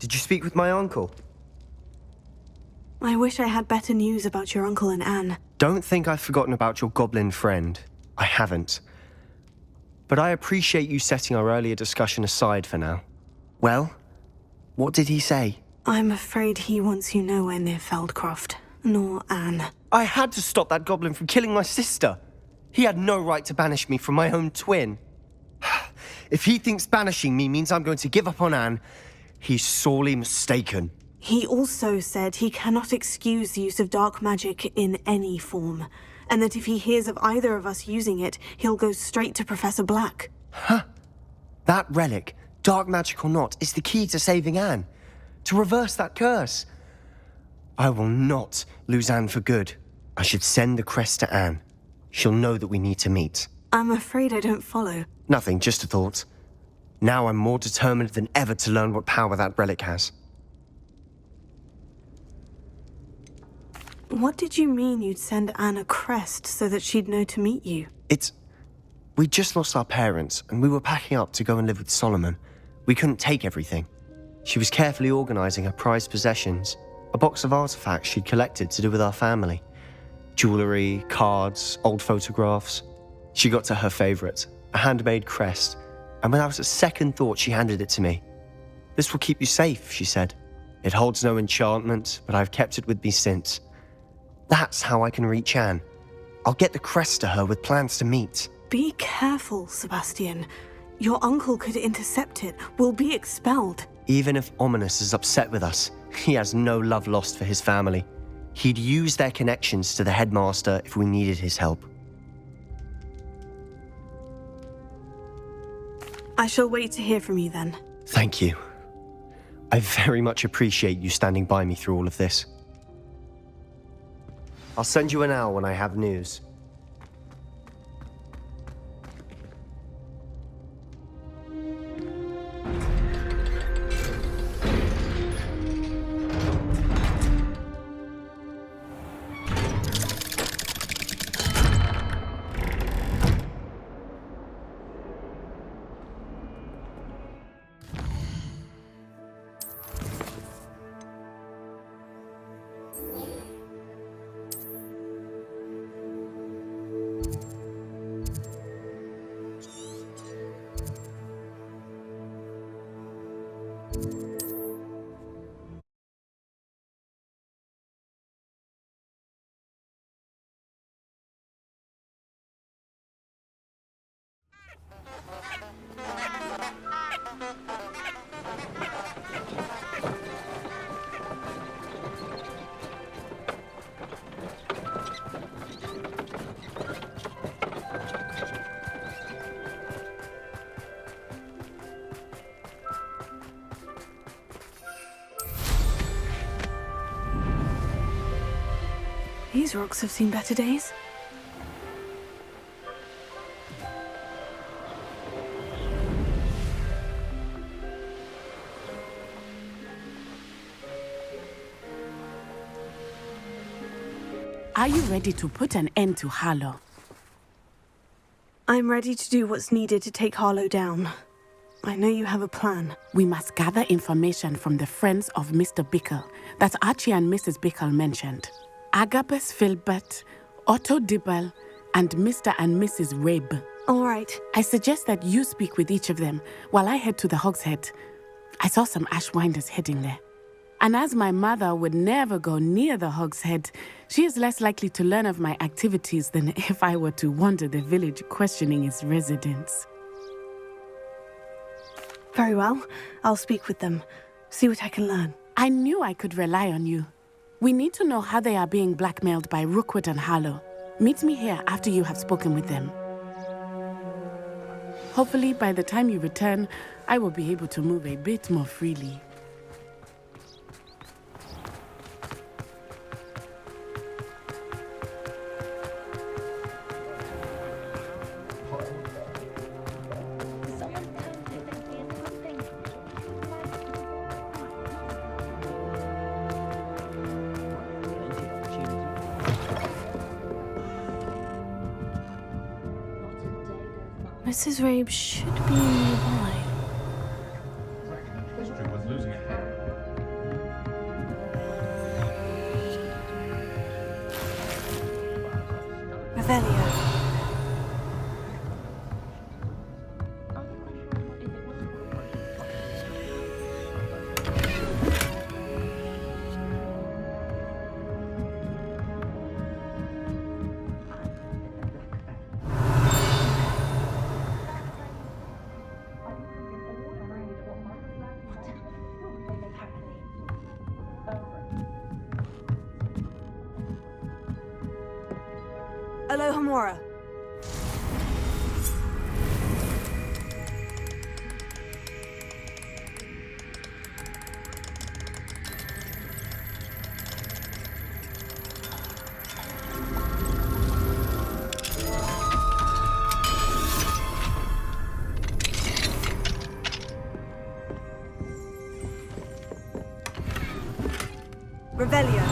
Did you speak with my uncle? I wish I had better news about your uncle and Anne. Don't think I've forgotten about your goblin friend. I haven't. But I appreciate you setting our earlier discussion aside for now. Well, what did he say? I'm afraid he wants you nowhere near Feldcroft, nor Anne. I had to stop that goblin from killing my sister. He had no right to banish me from my own twin. If he thinks banishing me means I'm going to give up on Anne, he's sorely mistaken. He also said he cannot excuse the use of dark magic in any form, and that if he hears of either of us using it, he'll go straight to Professor Black. Huh? That relic, dark magic or not, is the key to saving Anne. To reverse that curse. I will not lose Anne for good. I should send the crest to Anne. She'll know that we need to meet. I'm afraid I don't follow. Nothing, just a thought. Now I'm more determined than ever to learn what power that relic has. What did you mean you'd send Anne a crest so that she'd know to meet you? We just lost our parents, and we were packing up to go and live with Solomon. We couldn't take everything. She was carefully organizing her prized possessions, a box of artifacts she'd collected to do with our family. Jewelry, cards, old photographs. She got to her favorite, a handmade crest, and when I was at second thought, she handed it to me. This will keep you safe, she said. It holds no enchantment, but I've kept it with me since. That's how I can reach Anne. I'll get the crest to her with plans to meet. Be careful, Sebastian. Your uncle could intercept it. We'll be expelled. Even if Ominous is upset with us, he has no love lost for his family. He'd use their connections to the headmaster if we needed his help. I shall wait to hear from you then. Thank you. I very much appreciate you standing by me through all of this. I'll send you an owl when I have news. These rocks have seen better days. Are you ready to put an end to Harlow? I'm ready to do what's needed to take Harlow down. I know you have a plan. We must gather information from the friends of Mr. Bickle that Archie and Mrs. Bickle mentioned. Agabus Filbert, Otto Dibble, and Mr. and Mrs. Rabe. All right. I suggest that you speak with each of them while I head to the Hogshead. I saw some Ashwinders heading there. And as my mother would never go near the Hogshead, she is less likely to learn of my activities than if I were to wander the village questioning its residents. Very well. I'll speak with them. See what I can learn. I knew I could rely on you. We need to know how they are being blackmailed by Rookwood and Harlow. Meet me here after you have spoken with them. Hopefully, by the time you return, I will be able to move a bit more freely. Mrs. Rabe should be nearby. History was losing a hand. Follow Hamura. Revelio.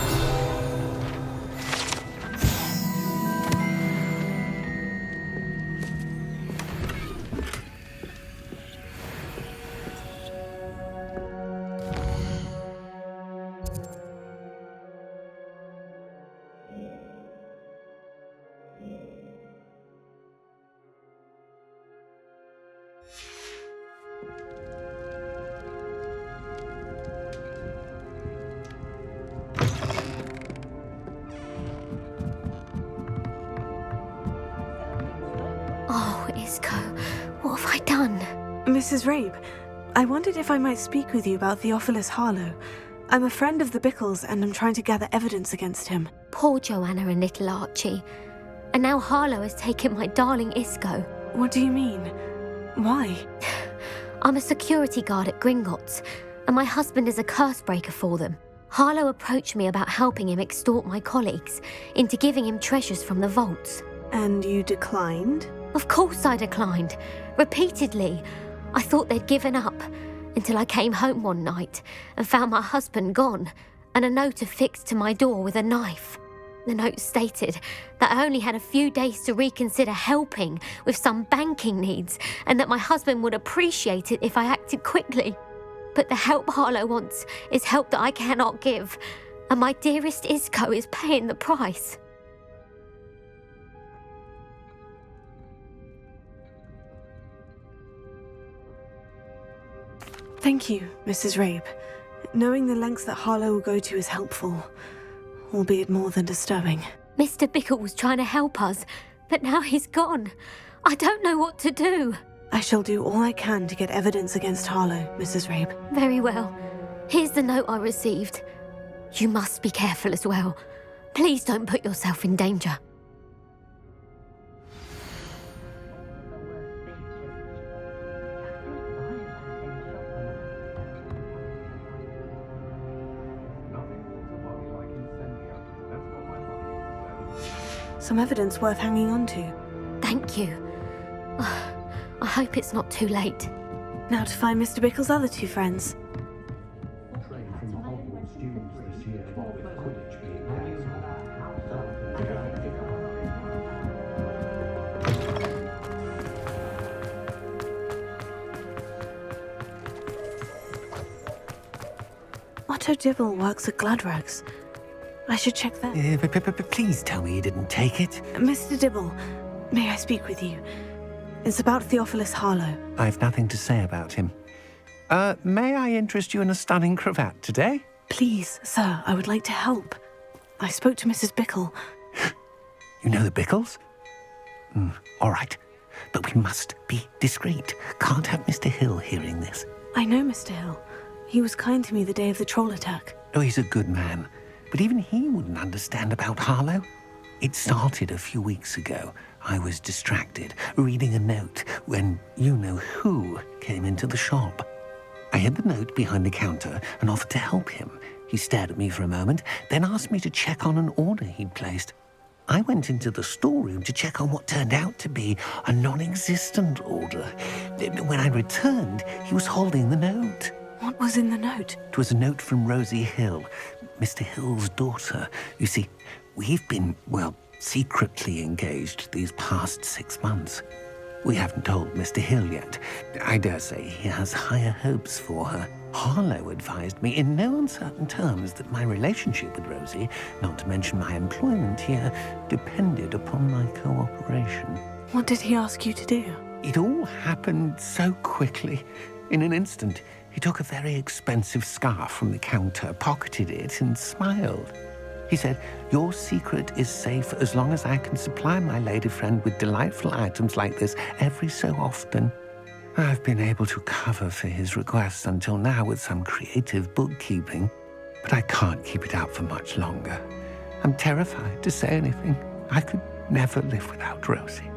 Oh, Isco, what have I done? Mrs. Rabe, I wondered if I might speak with you about Theophilus Harlow. I'm a friend of the Bickles and I'm trying to gather evidence against him. Poor Joanna and little Archie. And now Harlow has taken my darling Isco. What do you mean? Why? I'm a security guard at Gringotts, and my husband is a curse breaker for them. Harlow approached me about helping him extort my colleagues into giving him treasures from the vaults. And you declined? Of course I declined. Repeatedly. I thought they'd given up, until I came home one night and found my husband gone, and a note affixed to my door with a knife. The note stated that I only had a few days to reconsider helping with some banking needs, and that my husband would appreciate it if I acted quickly. But the help Harlow wants is help that I cannot give, and my dearest Isco is paying the price. Thank you, Mrs. Rabe. Knowing the lengths that Harlow will go to is helpful, albeit more than disturbing. Mr. Bickle was trying to help us, but now he's gone. I don't know what to do. I shall do all I can to get evidence against Harlow, Mrs. Rabe. Very well. Here's the note I received. You must be careful as well. Please don't put yourself in danger. Some evidence worth hanging on to. Thank you. I hope it's not too late. Now to find Mr. Bickle's other two friends. From the Hogwarts students this year, with Quidditch being Otto Dibble works at Gladrags. I should check that. But please tell me you didn't take it. Mr. Dibble, may I speak with you? It's about Theophilus Harlow. I've nothing to say about him. May I interest you in a stunning cravat today? Please, sir, I would like to help. I spoke to Mrs. Bickle. You know the Bickles? All right. But we must be discreet. Can't have Mr. Hill hearing this. I know Mr. Hill. He was kind to me the day of the troll attack. Oh, he's a good man. But even he wouldn't understand about Harlow. It started a few weeks ago. I was distracted, reading a note, when you-know-who came into the shop. I hid the note behind the counter and offered to help him. He stared at me for a moment, then asked me to check on an order he'd placed. I went into the storeroom to check on what turned out to be a non-existent order. When I returned, he was holding the note. What was in the note? It was a note from Rosie Hill, Mr. Hill's daughter. You see, we've been, secretly engaged these past 6 months. We haven't told Mr. Hill yet. I dare say he has higher hopes for her. Harlow advised me in no uncertain terms that my relationship with Rosie, not to mention my employment here, depended upon my cooperation. What did he ask you to do? It all happened so quickly. In an instant, he took a very expensive scarf from the counter, pocketed it, and smiled. He said, "Your secret is safe as long as I can supply my lady friend with delightful items like this every so often." I've been able to cover for his requests until now with some creative bookkeeping, but I can't keep it out for much longer. I'm terrified to say anything. I could never live without Rosie.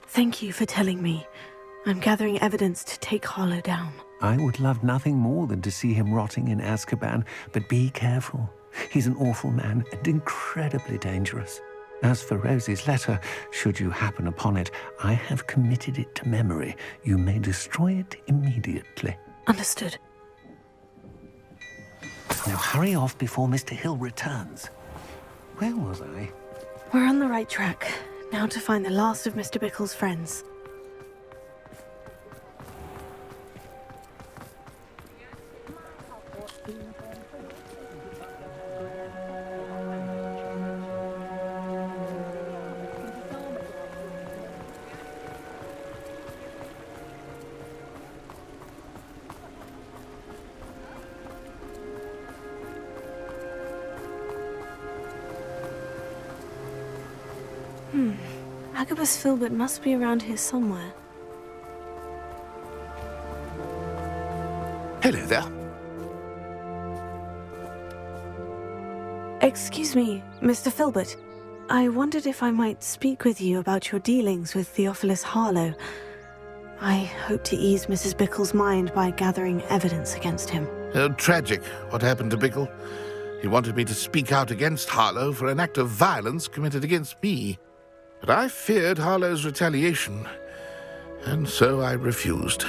Thank you for telling me. I'm gathering evidence to take Harlow down. I would love nothing more than to see him rotting in Azkaban, but be careful. He's an awful man and incredibly dangerous. As for Rosie's letter, should you happen upon it, I have committed it to memory. You may destroy it immediately. Understood. Now hurry off before Mr. Hill returns. Where was I? We're on the right track. Now to find the last of Mr. Bickle's friends. Agabus Filbert must be around here somewhere. Hello there. Excuse me, Mr. Filbert. I wondered if I might speak with you about your dealings with Theophilus Harlow. I hope to ease Mrs. Bickle's mind by gathering evidence against him. Tragic, what happened to Bickle. He wanted me to speak out against Harlow for an act of violence committed against me. But I feared Harlow's retaliation, and so I refused.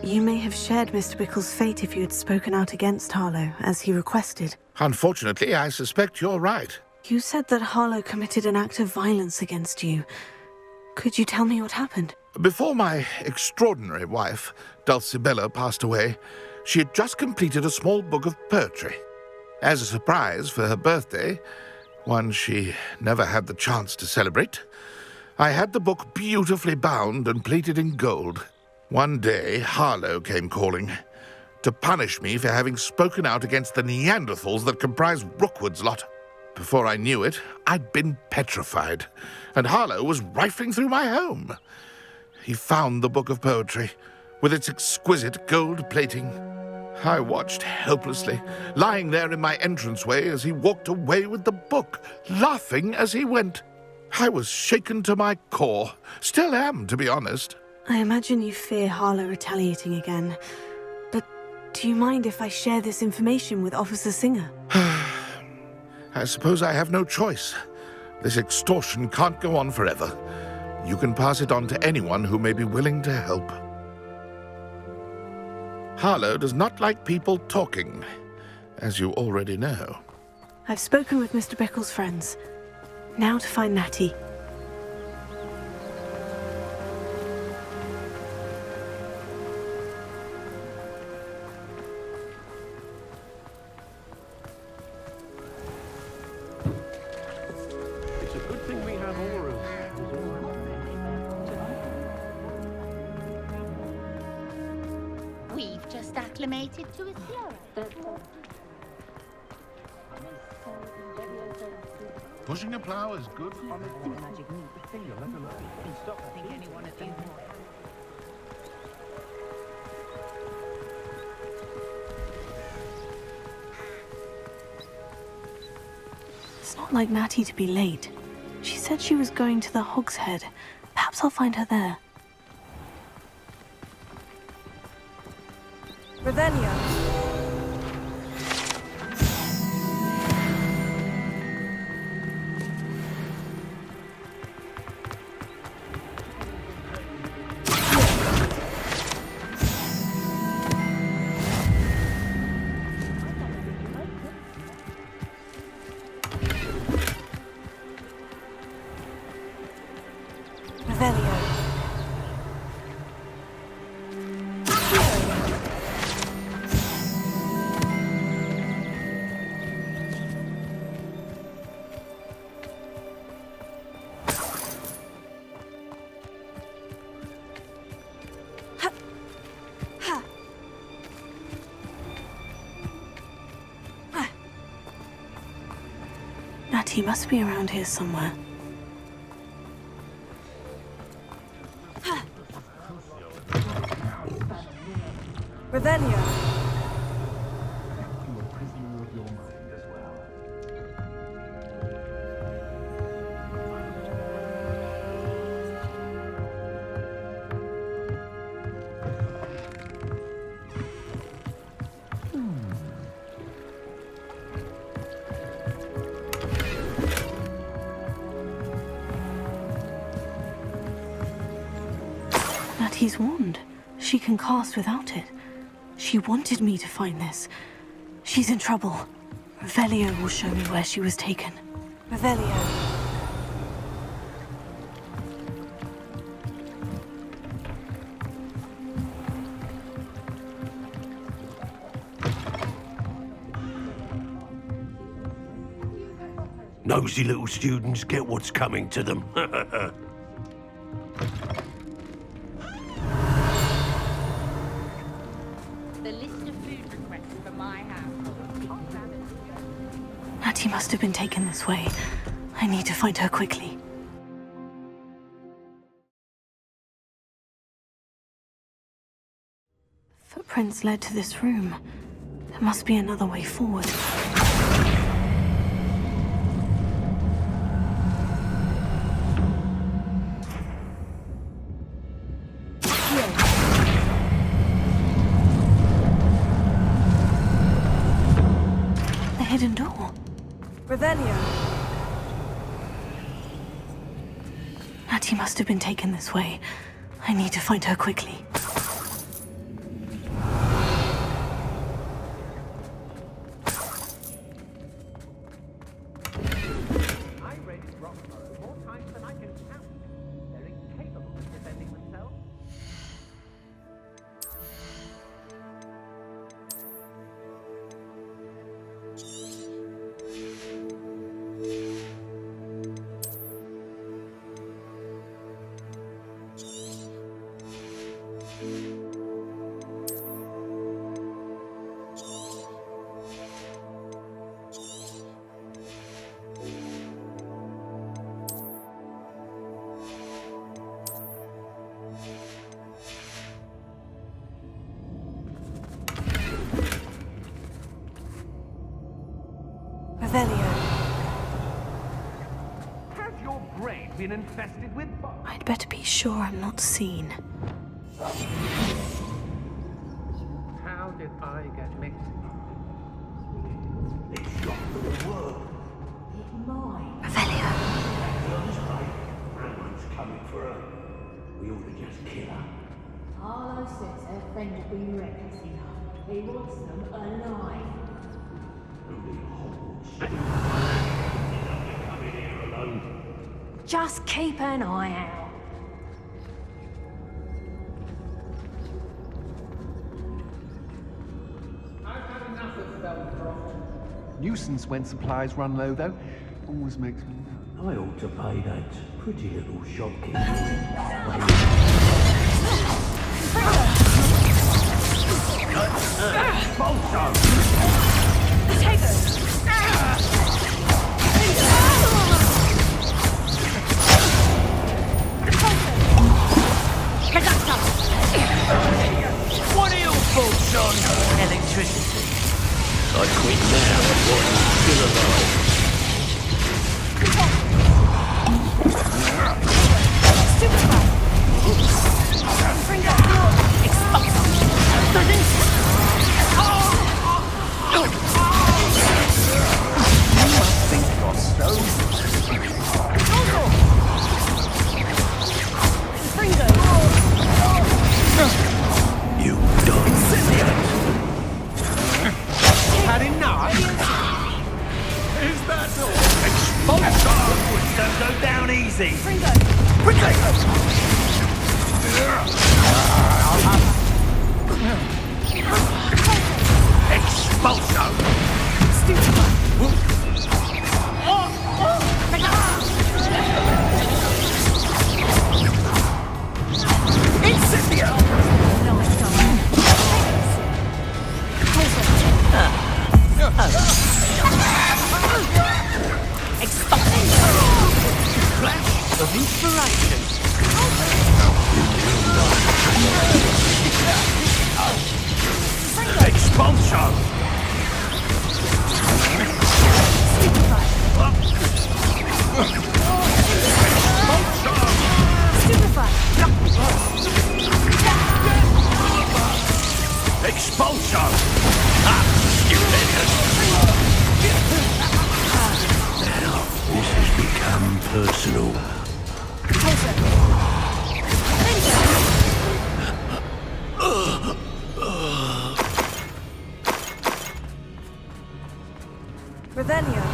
You may have shared Mr. Bickle's fate if you had spoken out against Harlow, as he requested. Unfortunately, I suspect you're right. You said that Harlow committed an act of violence against you. Could you tell me what happened? Before my extraordinary wife, Dulcibella, passed away, she had just completed a small book of poetry. As a surprise for her birthday, one she never had the chance to celebrate, I had the book beautifully bound and plated in gold. One day, Harlow came calling to punish me for having spoken out against the Neanderthals that comprise Rookwood's lot. Before I knew it, I'd been petrified, and Harlow was rifling through my home. He found the book of poetry, with its exquisite gold plating. I watched helplessly, lying there in my entranceway as he walked away with the book, laughing as he went. I was shaken to my core. Still am, to be honest. I imagine you fear Harlow retaliating again. But do you mind if I share this information with Officer Singer? I suppose I have no choice. This extortion can't go on forever. You can pass it on to anyone who may be willing to help. Harlow does not like people talking, as you already know. I've spoken with Mr. Bickle's friends. Now to find Natty. It's a good thing we have Aurors. We've just acclimated to a slower. Pushing a plough is good for It's not like Natty to be late. She said she was going to the Hog's Head. Perhaps I'll find her there. Revelio. Natty must be around here somewhere. Revelio. You a prisoner of your mind as well. Natty's wand. She can cast without it. She wanted me to find this. She's in trouble. Revelio will show me where she was taken. Revelio. Nosy little students get what's coming to them. The list of food requests for my house. Natty must have been taken this way. I need to find her quickly. Footprints led to this room. There must be another way forward. The hidden door. Revelio. Natty must have been taken this way. I need to find her quickly. I raided Roxborough more times than I can count. They're incapable of defending themselves. Revelio. Has your brain been infested with bugs? I'd better be sure I'm not seen. How did I get mixed? Revelio. Everyone's coming for her. We ought to just kill her. Harlow says her friend has been reckless enough. He wants them alive. Only Hogwarts. Come in here alone. Just keep an eye out. I've had enough of Belcroft. Nuisance when supplies run low, though. Always makes me nervous. I ought to pay that pretty little shopkeeper. What are your thoughts on electricity? I quit now while you're still alive. You done. Had enough? Is that all? Hogwarts don't go down easy. Quickly! Expulso! Incendio! Flash of inspiration. Expulsion! Expulsion! Ah, you idiot! Now, this has become personal. Revelio.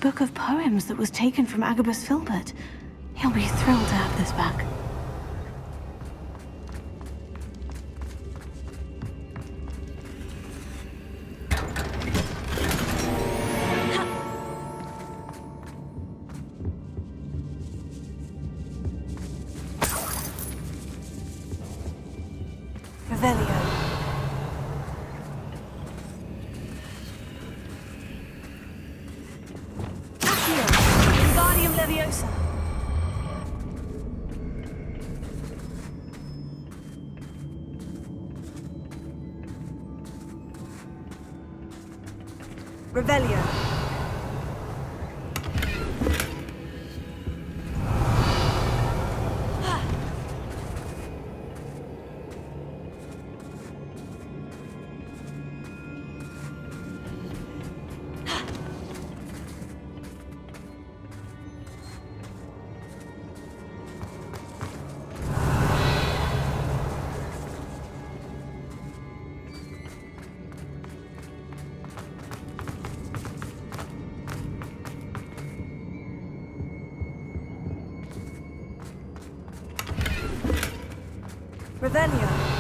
Book of poems that was taken from Agabus Filbert. He'll be thrilled to have this back. Revelio. Accio. Wingardium Leviosa. Revelio. Revelio.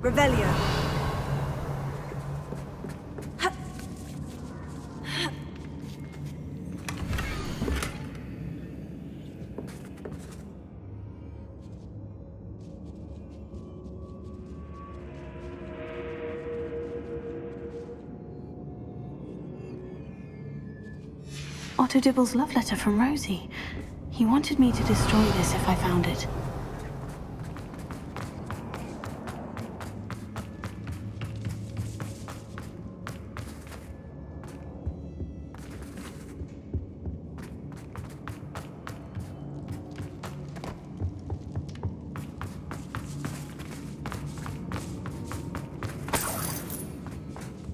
Revelio. Otto Dibble's love letter from Rosie. He wanted me to destroy this if I found it.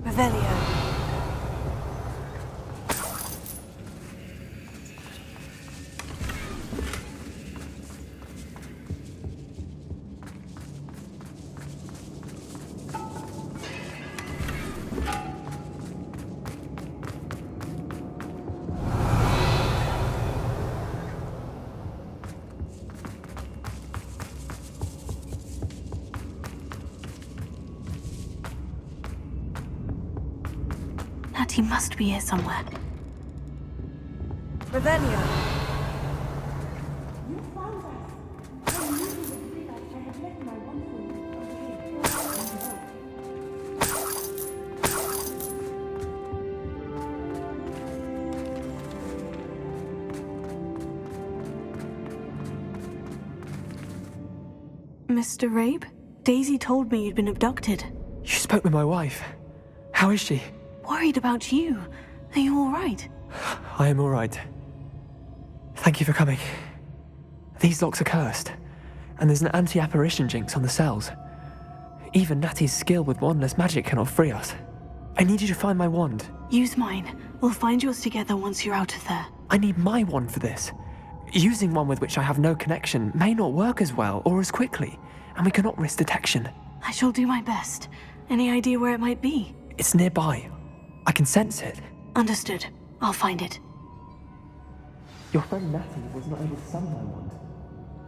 Revelio. Natty must be here somewhere. Revelio! Mr. Rabe? Daisy told me you'd been abducted. You spoke with my wife. How is she? Worried about you. Are you all right? I am all right. Thank you for coming. These locks are cursed, and there's an anti-apparition jinx on the cells. Even Natty's skill with wandless magic cannot free us. I need you to find my wand. Use mine. We'll find yours together once you're out of there. I need my wand for this. Using one with which I have no connection may not work as well or as quickly, and we cannot risk detection. I shall do my best. Any idea where it might be? It's nearby. I can sense it. Understood. I'll find it. Your friend Natty was not able to summon my wand.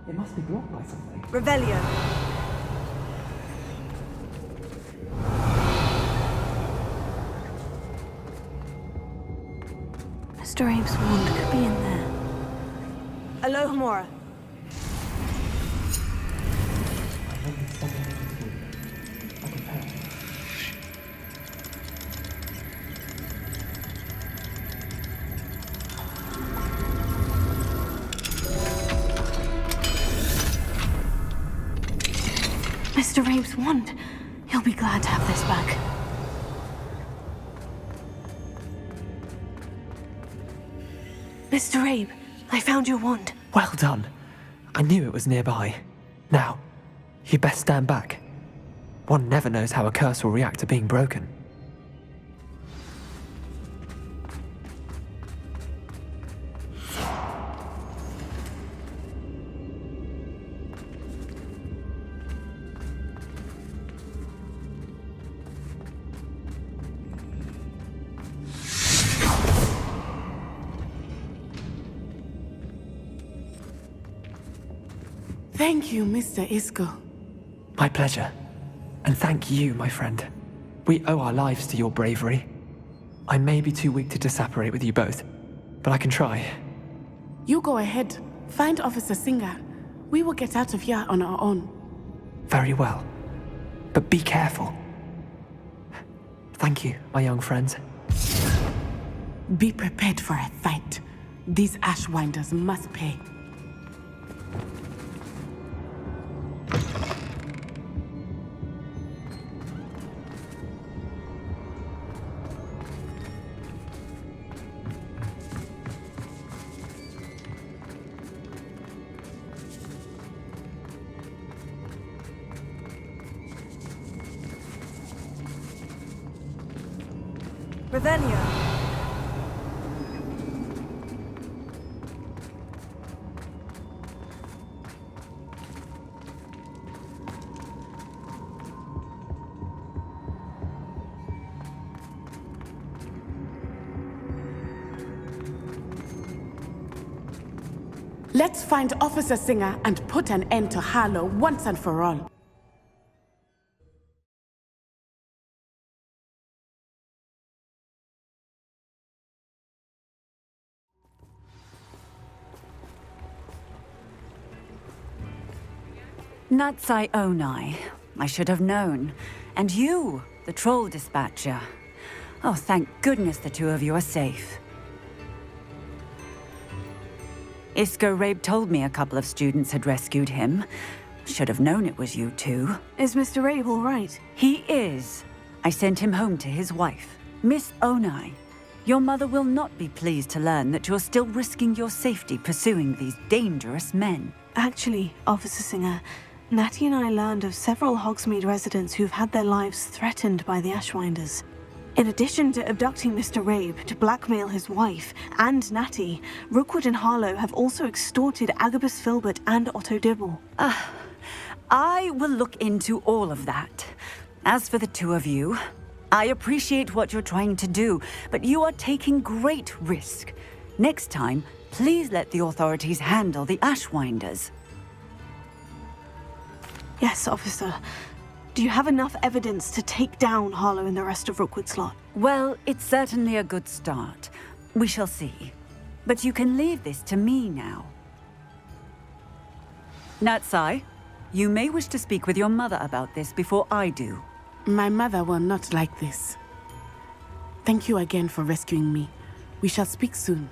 It must be blocked by something. Revelio! Mr. Abe's wand could be in there. Alohomora! Mr. Rabe's wand. He'll be glad to have this back. Mr. Rabe, I found your wand. Well done. I knew it was nearby. Now, you best stand back. One never knows how a curse will react to being broken. Thank you, Mr. Isco. My pleasure. And thank you, my friend. We owe our lives to your bravery. I may be too weak to disapparate with you both, but I can try. You go ahead. Find Officer Singer. We will get out of here on our own. Very well. But be careful. Thank you, my young friends. Be prepared for a fight. These Ashwinders must pay. Revelio! Let's find Officer Singer and put an end to Harlow once and for all. Natsai Onai. I should have known. And you, the troll dispatcher. Oh, thank goodness the two of you are safe. Isco Rabe told me a couple of students had rescued him. Should have known it was you two. Is Mr. Rabe all right? He is. I sent him home to his wife, Miss Onai. Your mother will not be pleased to learn that you're still risking your safety pursuing these dangerous men. Actually, Officer Singer, Natty and I learned of several Hogsmeade residents who've had their lives threatened by the Ashwinders. In addition to abducting Mr. Rabe to blackmail his wife and Natty, Rookwood and Harlow have also extorted Agabus Filbert and Otto Dibble. I will look into all of that. As for the two of you, I appreciate what you're trying to do, but you are taking great risk. Next time, please let the authorities handle the Ashwinders. Yes, officer. Do you have enough evidence to take down Harlow and the rest of Rookwood Slot? Well, it's certainly a good start. We shall see. But you can leave this to me now. Natsai, you may wish to speak with your mother about this before I do. My mother will not like this. Thank you again for rescuing me. We shall speak soon.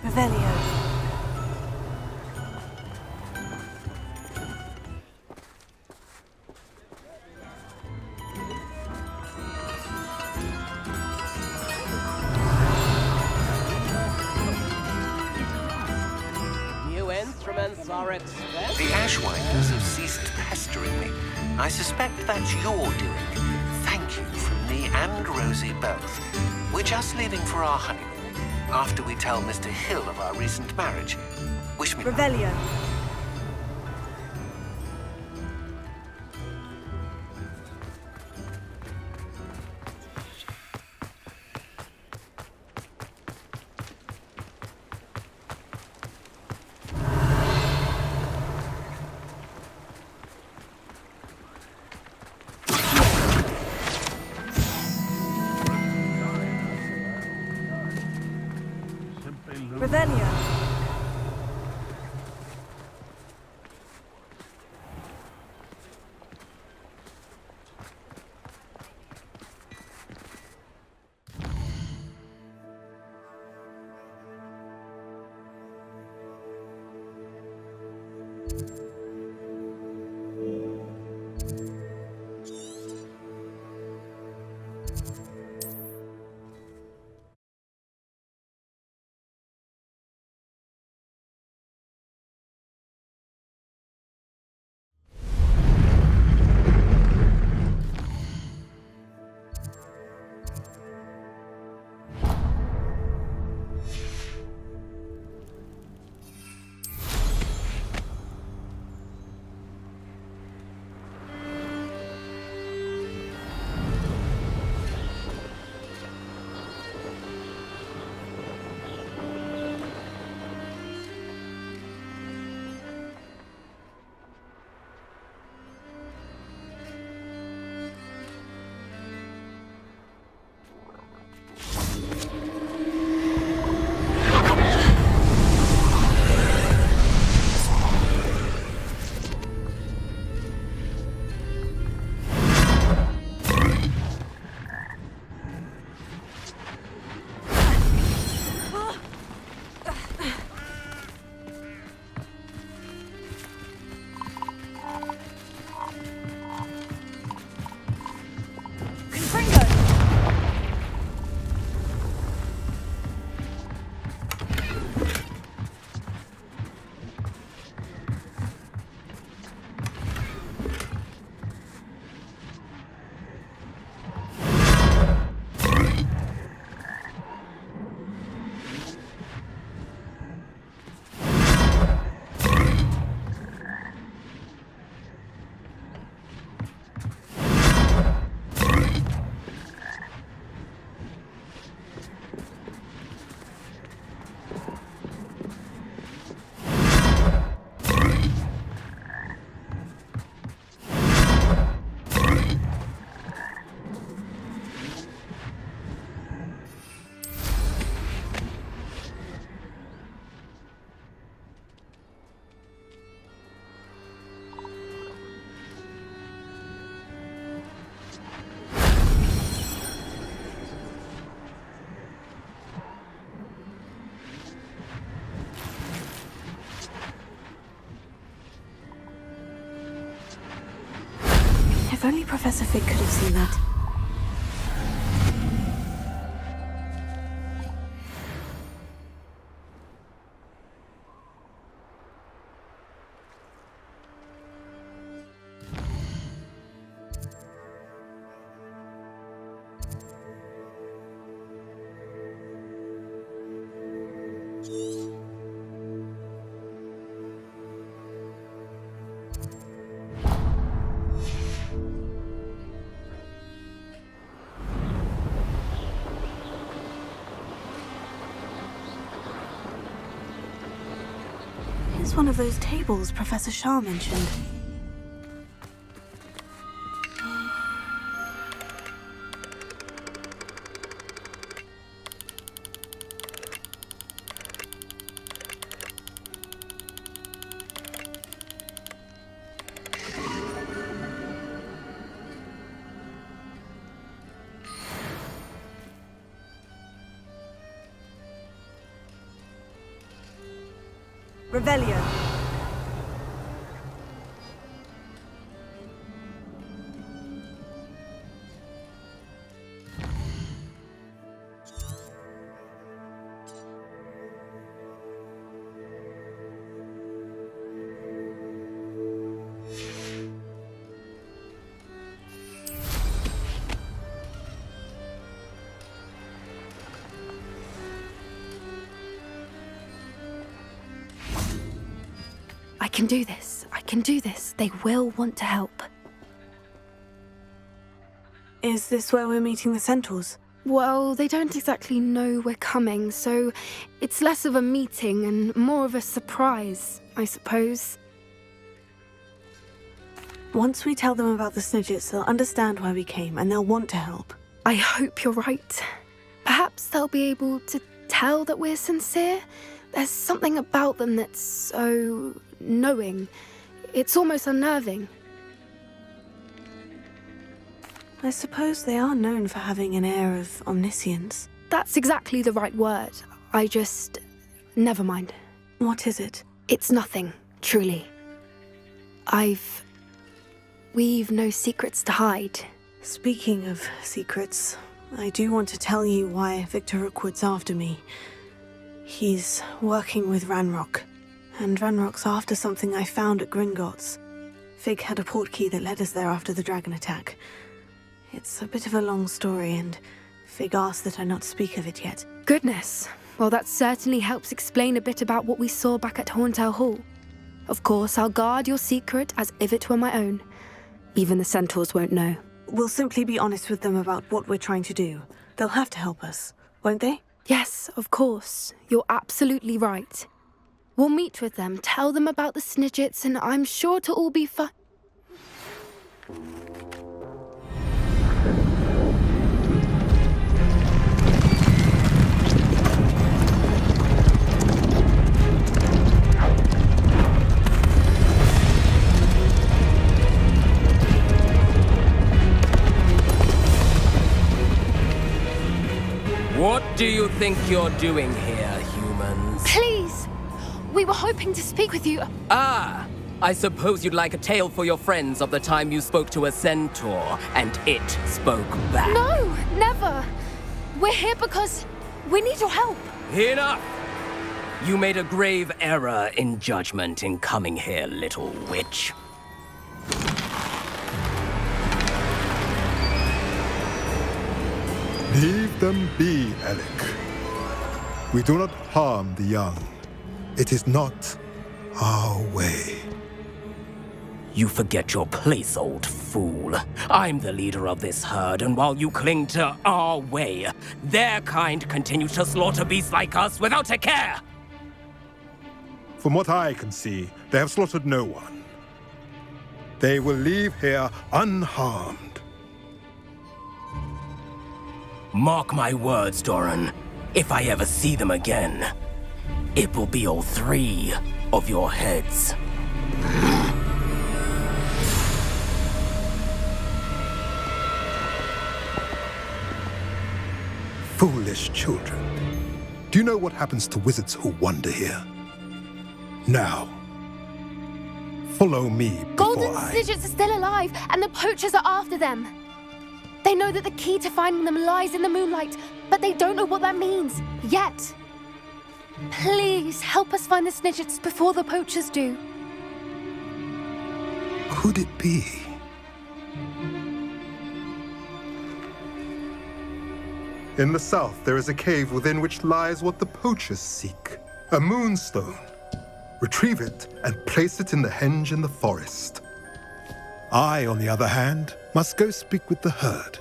Revelio. New instruments are expensive. The Ashwinders have ceased pestering me. I suspect that's your doing. Thank you from me and Rosie both. We're just leaving for our honeymoon. After we tell Mr. Hill of our recent marriage. Wish me luck. Revelio. Revelio. If only Professor Fig could have seen that. is one of those tables Professor Shah mentioned. Revelio. I can do this. I can do this. They will want to help. Is this where we're meeting the centaurs? Well, they don't exactly know we're coming, so it's less of a meeting and more of a surprise, I suppose. Once we tell them about the Snidgets, they'll understand why we came and they'll want to help. I hope you're right. Perhaps they'll be able to tell that we're sincere. There's something about them that's so knowing. It's almost unnerving. I suppose they are known for having an air of omniscience. That's exactly the right word. Never mind. What is it? It's nothing, truly. We've no secrets to hide. Speaking of secrets, I do want to tell you why Victor Rookwood's after me. He's working with Ranrock, and Ranrock's after something I found at Gringotts. Fig had a portkey that led us there after the dragon attack. It's a bit of a long story, and Fig asked that I not speak of it yet. Goodness. Well, that certainly helps explain a bit about what we saw back at Horntail Hall. Of course, I'll guard your secret as if it were my own. Even the centaurs won't know. We'll simply be honest with them about what we're trying to do. They'll have to help us, won't they? Yes, of course. You're absolutely right. We'll meet with them, tell them about the Snidgets, and I'm sure to all be fine. What do you think you're doing here, humans? Please! We were hoping to speak with you. Ah! I suppose you'd like a tale for your friends of the time you spoke to a centaur, and it spoke back. No, never! We're here because we need your help. Enough! You made a grave error in judgment in coming here, little witch. Leave them be, Alec. We do not harm the young. It is not our way. You forget your place, old fool. I'm the leader of this herd, and while you cling to our way, their kind continue to slaughter beasts like us without a care! From what I can see, they have slaughtered no one. They will leave here unharmed. Mark my words, Doran. If I ever see them again, it will be all 3 of your heads. Foolish children. Do you know what happens to wizards who wander here? Now, follow me before Golden Snidgets are still alive, and the poachers are after them. They know that the key to finding them lies in the moonlight, but they don't know what that means, yet. Please, help us find the Snidgets before the poachers do. Could it be? In the south, there is a cave within which lies what the poachers seek. A moonstone. Retrieve it and place it in the henge in the forest. I, on the other hand, must go speak with the herd.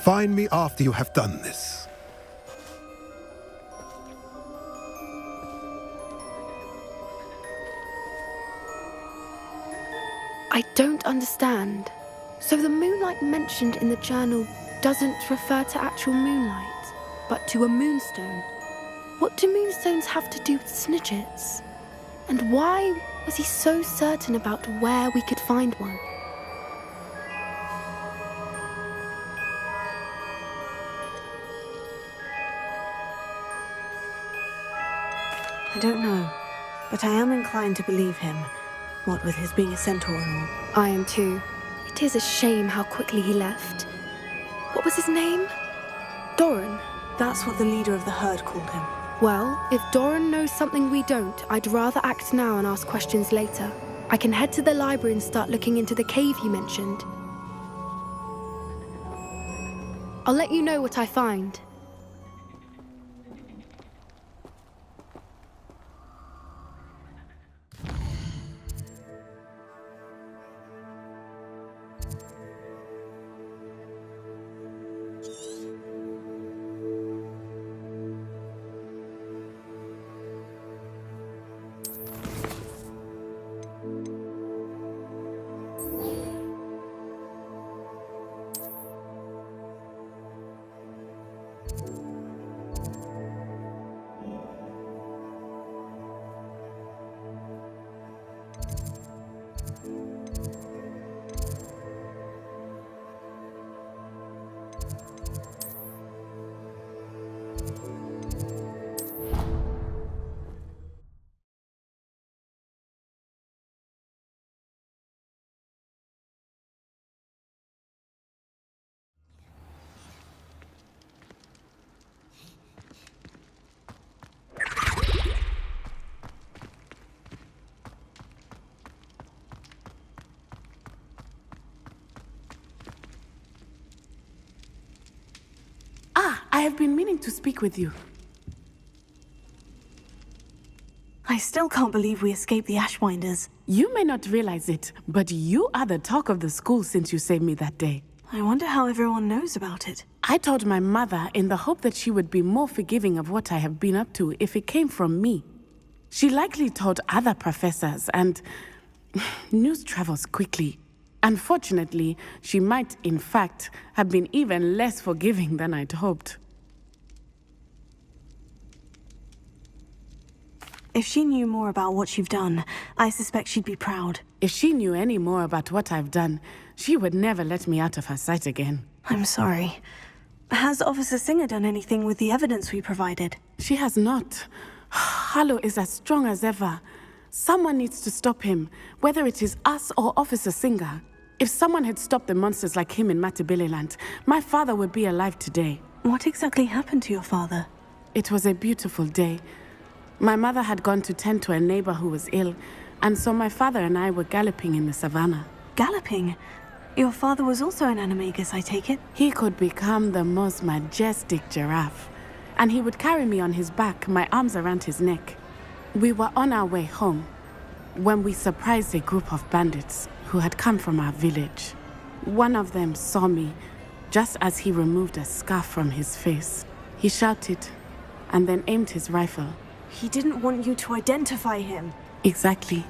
Find me after you have done this. I don't understand. So the moonlight mentioned in the journal doesn't refer to actual moonlight, but to a moonstone. What do moonstones have to do with snidgets? And why was he so certain about where we could find one? I don't know, but I am inclined to believe him, what with his being a centaur and all. I am too. It is a shame how quickly he left. What was his name? Doran. That's what the leader of the herd called him. Well, if Doran knows something we don't, I'd rather act now and ask questions later. I can head to the library and start looking into the cave you mentioned. I'll let you know what I find. I have been meaning to speak with you. I still can't believe we escaped the Ashwinders. You may not realize it, but you are the talk of the school since you saved me that day. I wonder how everyone knows about it. I told my mother in the hope that she would be more forgiving of what I have been up to if it came from me. She likely told other professors, and news travels quickly. Unfortunately, she might, in fact, have been even less forgiving than I'd hoped. If she knew more about what you've done, I suspect she'd be proud. If she knew any more about what I've done, she would never let me out of her sight again. I'm sorry. Has Officer Singer done anything with the evidence we provided? She has not. Harlow is as strong as ever. Someone needs to stop him, whether it is us or Officer Singer. If someone had stopped the monsters like him in Matabeleland, my father would be alive today. What exactly happened to your father? It was a beautiful day. My mother had gone to tend to a neighbor who was ill, and so my father and I were galloping in the savannah. Galloping? Your father was also an animagus, I take it? He could become the most majestic giraffe, and he would carry me on his back, my arms around his neck. We were on our way home when we surprised a group of bandits who had come from our village. One of them saw me just as he removed a scarf from his face. He shouted and then aimed his rifle. He didn't want you to identify him. Exactly.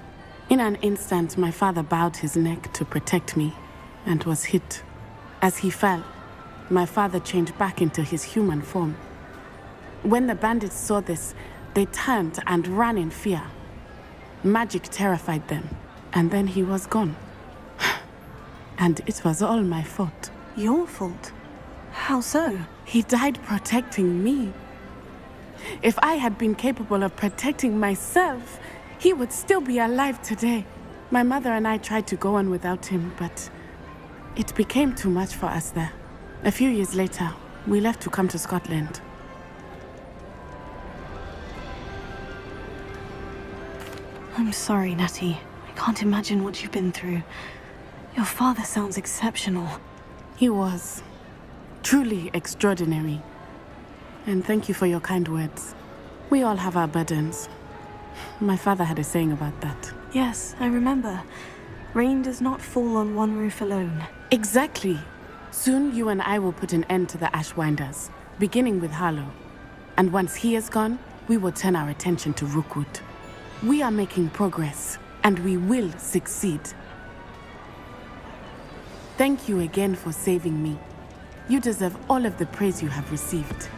In an instant, my father bowed his neck to protect me and was hit. As he fell, my father changed back into his human form. When the bandits saw this, they turned and ran in fear. Magic terrified them, and then he was gone. And it was all my fault. Your fault? How so? He died protecting me. If I had been capable of protecting myself, he would still be alive today. My mother and I tried to go on without him, but it became too much for us there. A few years later, we left to come to Scotland. I'm sorry, Natty. I can't imagine what you've been through. Your father sounds exceptional. He was. Truly extraordinary. And thank you for your kind words. We all have our burdens. My father had a saying about that. Yes, I remember. Rain does not fall on one roof alone. Exactly. Soon you and I will put an end to the Ashwinders, beginning with Harlow. And once he is gone, we will turn our attention to Rookwood. We are making progress, and we will succeed. Thank you again for saving me. You deserve all of the praise you have received.